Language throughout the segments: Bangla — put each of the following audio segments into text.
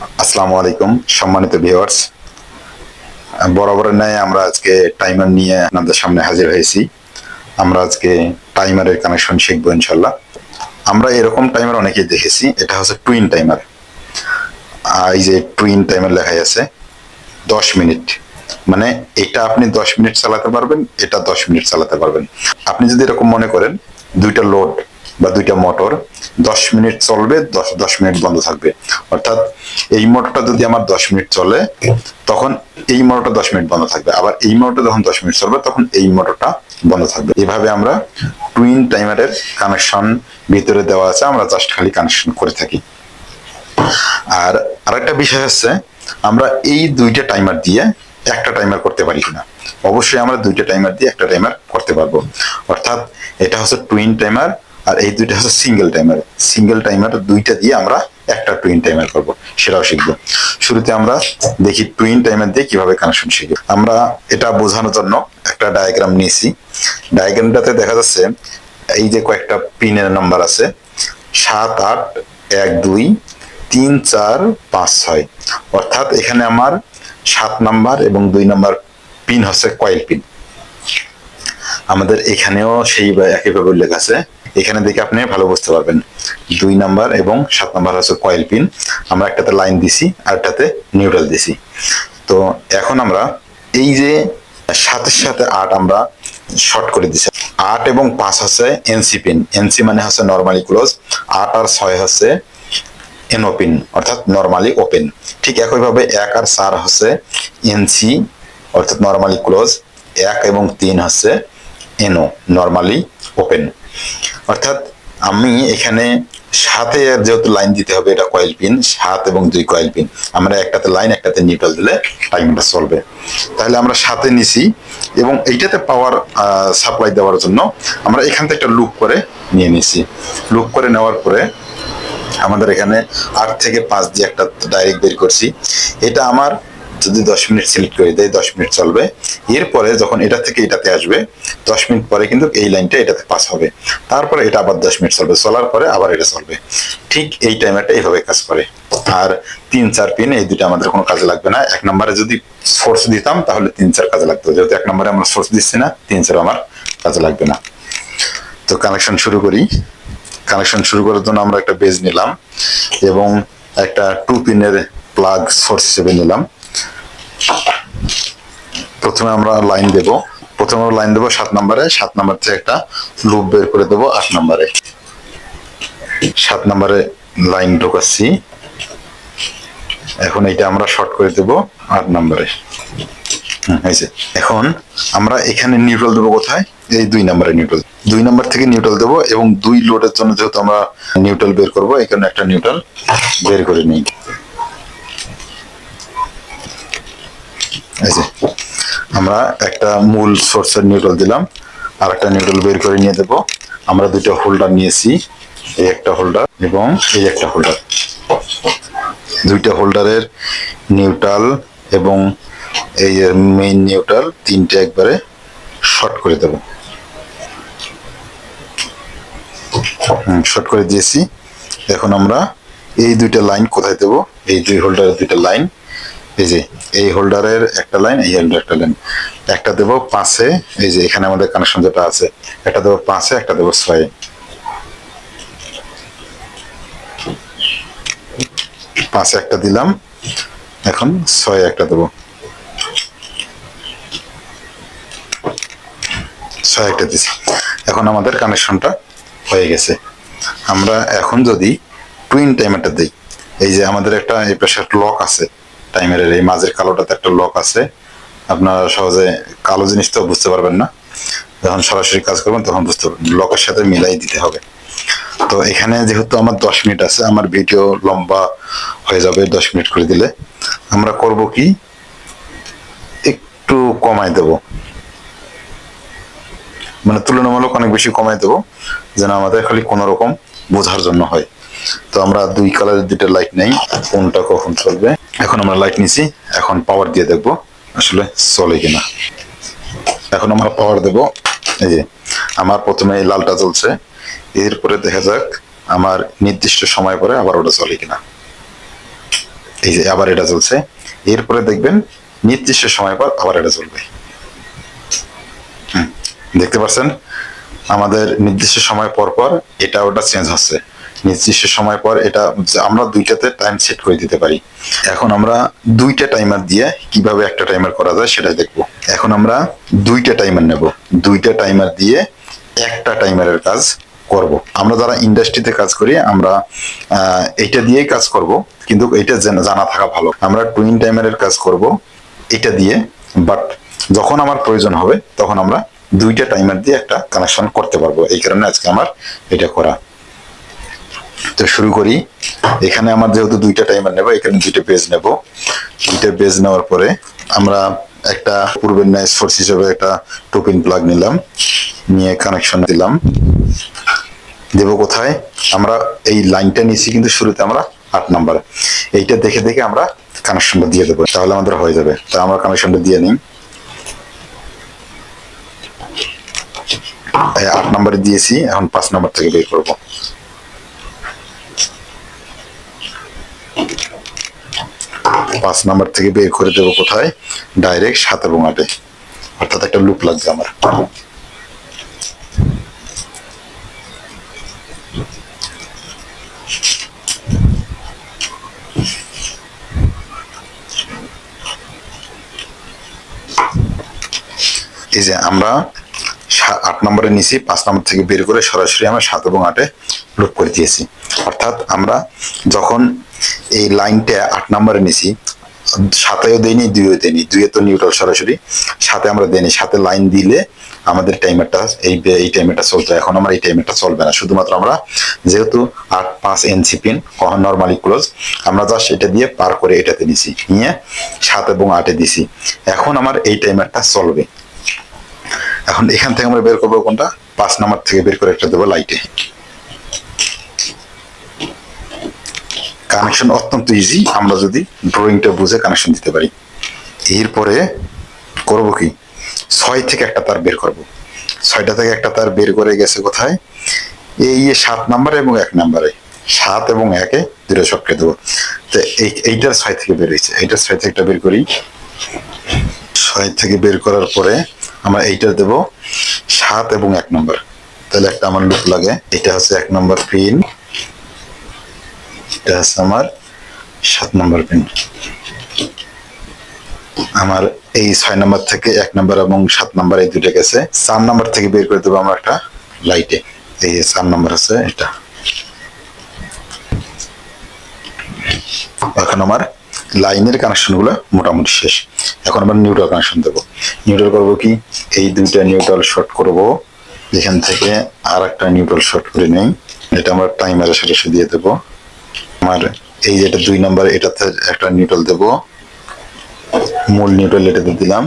আসসালামু আলাইকুম সম্মানিত ভিউয়ার্স। বরাবরের ন্যায় আমরা আজকে টাইমার নিয়ে আপনাদের সামনে হাজির হয়েছি। আমরা আজকে টাইমারের কানেকশন শিখবো ইনশাল্লাহ। আমরা এরকম টাইমার অনেকেই দেখেছি, এটা হচ্ছে টুইন টাইমার। এই যে টুইন টাইমার লেখাই আছে 10 মিনিট, মানে এটা আপনি 10 মিনিট চালাতে পারবেন, এটা 10 মিনিট চালাতে পারবেন। আপনি যদি এরকম মনে করেন দুইটা লোড বা দুইটা মোটর 10 মিনিট চলবে, 10 10 মিনিট বন্ধ থাকবে, অর্থাৎ এই মোটরটা যদি আমার 10 মিনিট চলে তখন এই মোটরটা 10 মিনিট বন্ধ থাকবে, আবার এই মোটরটা যখন 10 মিনিট চলবে তখন এই মোটরটা বন্ধ থাকবে। এভাবে আমরা টুইন টাইমারের কানেকশন ভিতরে দেওয়া আছে, আমরা জাস্ট খালি কানেকশন করে থাকি। আর আরেকটা বিষয় হচ্ছে, আমরা এই দুইটা টাইমার দিয়ে একটা টাইমার করতে পারি কিনা। অবশ্যই আমরা দুইটা টাইমার দিয়ে একটা টাইমার করতে পারবো, অর্থাৎ এটা হচ্ছে টুইন টাইমার আর এই দুইটা হচ্ছে সিঙ্গেল টাইমার। সিঙ্গেল টাইমার দুইটা দিয়ে আমরা একটা টুইন টাইমার করব, সেটাও শিখবো। শুরুতে আমরা দেখি টুইন টাইমার দিয়ে কিভাবে কানেকশন শিখি। আমরা এটা বোঝানোর জন্য একটা ডায়াগ্রাম নিয়েছি। ডায়াগ্রামটাতে দেখা যাচ্ছে এই যে কয়েকটা পিনের নাম্বার আছে, 7 8 1 2 3 4 5 6, অর্থাৎ এখানে আমার 7 নাম্বার এবং 2 নাম্বার পিন হচ্ছে কয়েল পিন। আমাদের এখানেও সেই একইভাবে উল্লেখ আছে, এখানে দেখে আপনি ভালো বুঝতে পারবেন। 2 নাম্বার এবং 7 নাম্বার হচ্ছে কয়েল পিন। আমরা একটাতে লাইন দিছি আর একটাতে নিউট্রাল দিছি। তো এখন আমরা এই যে 7-এর সাথে 8 আমরা শর্ট করে দিছি। 8 এবং 5 হচ্ছে এনসি পিন, এনসি মানে হচ্ছে নরমালি ক্লোজ। 8 আর 6 হচ্ছে এনও পিন, অর্থাৎ নরমালি ওপেন। ঠিক একইভাবে 1 আর 4 হচ্ছে এনসি অর্থাৎ নরমালি ক্লোজ। 1 এবং 3 হচ্ছে এনও নরমালি ওপেন। অর্থাৎ আমি এখানে 7-এ যেহেতু লাইন দিতে হবে, এটা কয়েল পিন 7 এবং 2 কয়েল পিন, আমরা একটাতে লাইন একটাতে নিউট্রাল দিলে টাইমটা চলবে। তাহলে আমরা 7-এ নিছি এবং এইটাতে পাওয়ার সাপ্লাই দেওয়ার জন্য আমরা এখান থেকে একটা লুপ করে নিয়ে নিছি। লুপ করে নেওয়ার পরে আমাদের এখানে 8 থেকে 5 দিয়ে একটা ডাইরেক্ট বের করছি। এটা আমার যদি 10 মিনিট সিলেক্ট করে দেয় 10 মিনিট চলবে। এরপরে যখন এটা থেকে এটাতে আসবে 10 মিনিট পরে কিন্তু এই লাইনটা এটাতে পাস হবে, তারপরে এটা আবার 10 মিনিট চলবে, চলার পরে আবার এটা চলবে। ঠিক এই টাইমারটা এইভাবে কাজ করে। আর 3 4 পিন এই দুটো আমাদের কোনো কাজে লাগবে না। 1 নম্বরে যদি সোর্স দিতাম তাহলে 3 4 কাজে লাগতো, যেহেতু 1 নম্বরে আমরা সোর্স দিচ্ছি না, 3 4 আমার কাজে লাগবে না। তো কানেকশন শুরু করি। কানেকশন শুরু করার জন্য আমরা একটা বেজ নিলাম এবং একটা 2 পিনের প্লাগ সোর্স হিসেবে নিলাম। প্রথমে আমরা লাইন দেব, 7 নম্বরে। 7 নম্বর থেকে একটা লুপ বের করে দেবো 8 নম্বরে। 7 নম্বরে লাইন ঢোকাচ্ছি, এখন এইটা আমরা শর্ট করে দেব 8 নম্বরে। হয়েছে। এখন আমরা এখানে নিউট্রাল দেবো কোথায়, এই 2 নম্বরে নিউট্রাল। 2 নম্বর থেকে নিউট্রাল দেবো এবং 2 লোডের জন্য যেহেতু আমরা নিউট্রাল বের করবো, এখানে একটা নিউট্রাল বের করে নিই। এই যে আমরা একটা মূল সোর্সের নিউট্রাল দিলাম, আর একটা নিউট্রাল বের করে নিয়ে দেবো। আমরা 2টা হোল্ডার নিয়েছি, এই একটা হোল্ডার এবং এই একটা হোল্ডার। 2টা হোল্ডারের নিউট্রাল এবং এই মেইন নিউট্রাল 3টে একবারে শর্ট করে দেব। শর্ট করে দিয়েছি। এখন আমরা এই 2টা লাইন কোথায় দেব, এই 2 হোল্ডারের 2টা লাইন, এই যে এই হোল্ডারের একটা লাইন, এই হোল্ডারের একটা লাইন। একটা দেব 5-এ, এই যে এখানে আমাদের কানেকশন যেটা আছে, একটা দেব 5-এ, একটা দেব 6-এ। 5-এ একটা দিলাম, এখন 6-এ একটা দেব। 6-এ একটা দিছি। এখন আমাদের কানেকশনটা হয়ে গেছে। আমরা এখন যদি টুইন টাইমারটা দিই, এই যে আমাদের একটা এই পাশে লক আছে, টাইমারের এই মাঝের কালোটাতে একটা লক আছে। আপনারা সহজে কালো জিনিস তো বুঝতে পারবেন না, যখন সরাসরি কাজ করবেন তখন বুঝতে পারবেন, লকের সাথে মিলাই দিতে হবে। তো এখানে যেহেতু আমার 10 মিনিট আছে, আমার ভিডিও লম্বা হয়ে যাবে 10 মিনিট করে দিলে, আমরা করব কি একটু কমাই দেব, মানে তুলনামূলক অনেক বেশি কমাই দেবো, যেন আমাদের খালি কোনো রকম বোঝার জন্য হয়। তো আমরা 2 কালারের 2টা লাইট নেই, কোনটা কখন চলবে। এখন আমরা লাইট নিছি, এখন পাওয়ার দিয়ে দেখবো আসলে চলে কিনা। এখন আমরা পাওয়ার দেব। এই যে আমার প্রথমে এই লালটা জ্বলছে, এরপরে দেখা যাক আমার নির্দিষ্ট সময় পরে আবার ওটা চলে কিনা। এই যে আবার এটা চলছে। এরপরে দেখবেন নির্দিষ্ট সময় পর আবার এটা চলবে। দেখতে পাচ্ছেন আমাদের নির্দিষ্ট সময় পর পর এটা ওটা চেঞ্জ হচ্ছে। নির্দিষ্ট সময় পর এটা আমরা দুইটাতে টাইম সেট করে দিতে পারি। এখন আমরা দুইটা টাইমার দিয়ে কিভাবে একটা টাইমার করা যায় সেটাই দেখবো। এখন আমরা দুইটা টাইমার নেব, দুইটা টাইমার দিয়ে একটা টাইমারের কাজ করব। আমরা যারা ইন্ডাস্ট্রিতে কাজ করি আমরা এইটা দিয়েই কাজ করব, কিন্তু এটা জানা থাকা ভালো। আমরা টুইন টাইমারের কাজ করব এটা দিয়ে, বাট যখন আমার প্রয়োজন হবে তখন আমরা দুইটা টাইমার দিয়ে একটা কানেকশন করতে পারবো। এই কারণে আজকে আমার এটা করা। তো শুরু করি। এখানে আমার যেহেতু দুইটা টাইমার নেব, এখানে দুইটা পেজ নেব। দুইটা পেজ নেওয়ার পরে আমরা একটা পূর্বের ন্যায় সোর্স হিসেবে একটা 2 পিন প্লাগ নিলাম, নিয়ে কানেকশন দিলাম। দেব কোথায়? আমরা এই লাইনটা নিয়েছি কিন্তু শুরুতে আমরা 8 নাম্বার, এইটা দেখে দেখে আমরা কানেকশনটা দিয়ে দেবো, তাহলে আমাদের হয়ে যাবে। তা আমরা কানেকশনটা দিয়ে নিই। 8 নাম্বারে দিয়েছি, এখন 5 নাম্বার থেকে বের করব। পাঁচ নাম্বার থেকে বের করে দেবো কোথায়? ডাইরেক্ট 7 এবং 8-এ, অর্থাৎ একটা লুপ লাগবে আমার। এই যে আমরা 8 নম্বরে নিয়েছি, 5 নম্বর থেকে বের করে সরাসরি আমরা 7 এবং 8-এ লুপ করে দিয়েছি। অর্থাৎ আমরা যখন এই লাইনটা 8 নম্বরে নিয়েছি, 7-এও দেয়নি, 2-এও দেয়নি, 2-এ তো নিউট্রাল সরাসরি, 7-এ আমরা দেয়নি। 7-এ লাইন দিলে আমাদের টাইমারটা এই টাইমারটা চলতো। এখন আমার এই টাইমারটা চলবে না, শুধুমাত্র আমরা যেহেতু 8-5 এনসি পিন নর্মালি ক্লোজ, আমরা জাস্ট এটা দিয়ে পার করে এটাতে নিছি, নিয়ে 7 এবং 8-এ দিছি। এখন আমার এই টাইমারটা চলবে। এখন এখান থেকে আমরা বের করবো কোনটা? 5 নাম্বার থেকে বের করে একটা দেবো লাইটে। কানেকশন অত্যন্ত ইজি, আমরা যদি ড্রয়িংটা বুঝে কানেকশন দিতে পারি। এরপরে করব কি, 6 থেকে একটা তার বের করব। 6টা থেকে একটা তার বের করে গেছে কোথায়? এই 7 নাম্বার এবং 1 নাম্বারে, 7 এবং 1-এ দুটো শর্টকে দেবো। তো এইটার 6 থেকে বের হয়েছে, এইটার 6 থেকে একটা বের করি। 6 থেকে বের করার পরে আমরা এইটা দেব 7 এবং 1 নম্বর, তাহলে একটা আমার লুপ লাগে। এটা হচ্ছে 1 নম্বর পিন, এটা হচ্ছে আমার 7 নম্বর পিন। আমার এই 6 নম্বর থেকে 1 নম্বর এবং 7 নম্বর এই দুটো গেছে। 4 নম্বর থেকে বের করে দেবো আমরা একটা লাইটে, এই 4 নম্বর আছে এটা। এখন আমার লাইনের কানেকশন গুলো মোটামুটি শেষ। এখন আমরা নিউট্রাল কানেকশন দেবো। নিউট্রাল করবো কি, এই দুইটা নিউট্রাল শর্ট করব, এখান থেকে আর একটা নিউট্রাল শর্ট করে নেই, এটা আমরা টাইমারের সাথে দিয়ে দেবো। আমার এই যেটা 2 নাম্বার, এটাতে একটা নিউট্রাল দেবো, মূল নিউট্রাল এটাতে দিলাম,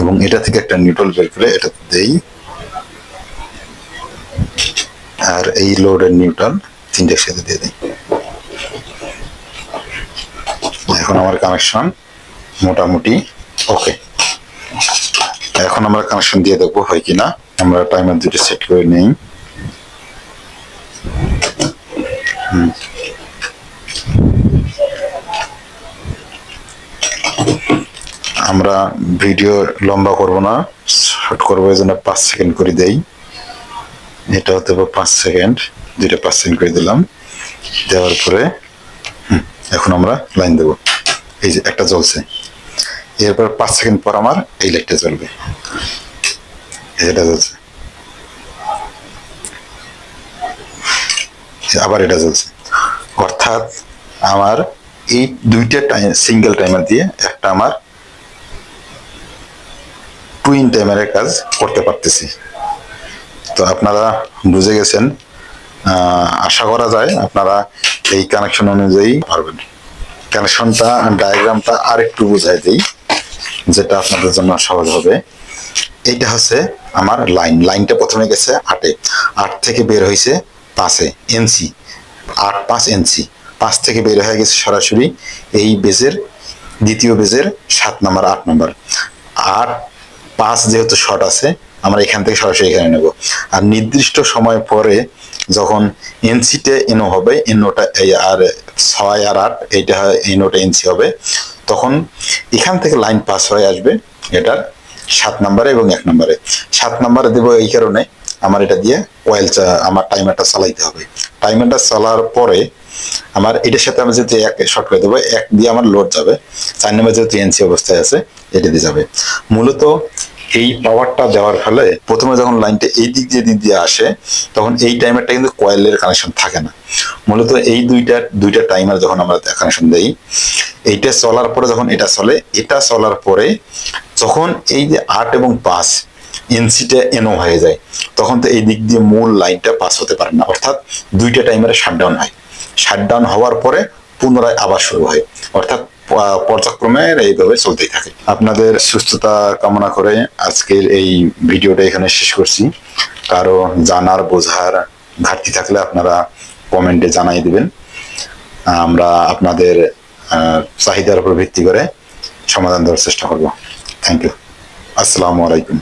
এবং এটা থেকে একটা নিউট্রাল বের করে এটাতে দেই, আর এই লোডের নিউট্রাল 3টা সাথে দিয়ে দিই। এখন আমার কানেকশন মোটামুটি ওকে। এখন আমরা কানেকশন দিয়ে দেখবো হয় কিনা। আমরা টাইমার দুটো সেট করে নেই। আমরা ভিডিও লম্বা করব না, শর্ট করবো, এই জন্য 5 সেকেন্ড করে দেই। এটাও দেবো 5 সেকেন্ড, দুইটা 5 সেকেন্ড করে দিলাম। দেওয়ার পরে এখন আমরা লাইন দেবো। এই যে একটা জ্বলছে, এরপর 5 সেকেন্ড পর আমার এই লাইটটা জ্বলবে, এটা জ্বলছে, আবার এটা জ্বলছে। অর্থাৎ আমার এই দুইটা সিঙ্গেল টাইমার দিয়ে একটা আমার টুইন টাইমারের কাজ করতে পারতেছি। তো আপনারা বুঝে গেছেন, আশা করা যায় আপনারা এই কানেকশন অনুযায়ী পারবেন। কানেকশনটা ডায়াগ্রামটা আরেকটু বুঝাই দেই, যেটা আপনাদের জন্য সহজ হবে। এইটা হচ্ছে আমার লাইন, লাইনটা প্রথমে গেছে 8-এ, 8 থেকে বের হয়েছে 5-এ এনসি, 8-5 এনসি, 5 থেকে বের হয়ে গেছে সরাসরি এই বেজের দ্বিতীয় বেজের 7 নাম্বার 8 নাম্বার। 8-5 যেহেতু শর্ট আছে, আমরা এখান থেকে সরাসরি এখানে নেব। আর নির্দিষ্ট সময় পরে যখন এনসিতে এনও হবে, এনওটা আর 6 আর 8 এইটা এনওটা এনসি হবে, তখন এখান থেকে লাইন পাস হয়ে আসবে এটার 7 নম্বরে এবং 1 নম্বরে। 7 নম্বরে দেবো এই কারণে আমার এটা দিয়ে আমার টাইমারটা চালাইতে হবে। টাইমারটা চালার পরে আমার এটার সাথে আমি যেহেতু 1 শর্ট করে দেবো, 1 দিয়ে আমার লোড যাবে, 4 নম্বর যেহেতু এনসি অবস্থায় আছে এটা দিয়ে যাবে। মূলত এই পাওয়ারটা দেওয়ার ফলে প্রথমে যখন লাইনটা এই দিক দিয়ে আসে, তখন এই টাইমারটা কিন্তু কয়েলের কানেকশন থাকে না। মূলত এই দুইটা টাইমার যখন আমরা কানেকশন দেই, এইটা চলার পরে যখন এটা চলে, এটা চলার পরে যখন এই যে 8 এবং 5 এনসিটা এনও হয়ে যায়, তখন তো এই দিক দিয়ে মূল লাইনটা পাস হতে পারে না, অর্থাৎ দুইটা টাইমারে শাটডাউন হয়। শাটডাউন হওয়ার পরে পুনরায় আবার শুরু হয়, অর্থাৎ পর্যায়ক্রমে এইভাবে চলতেই থাকে। আপনাদের সুস্থতা কামনা করে আজকের এই ভিডিওটা এখানে শেষ করছি। কারো জানার বোঝার ঘাটতি থাকলে আপনারা কমেন্টে জানাই দিবেন, আমরা আপনাদের চাহিদার উপর ভিত্তি করে সমাধান দেওয়ার চেষ্টা করব। Thank you. আসসালামু আলাইকুম।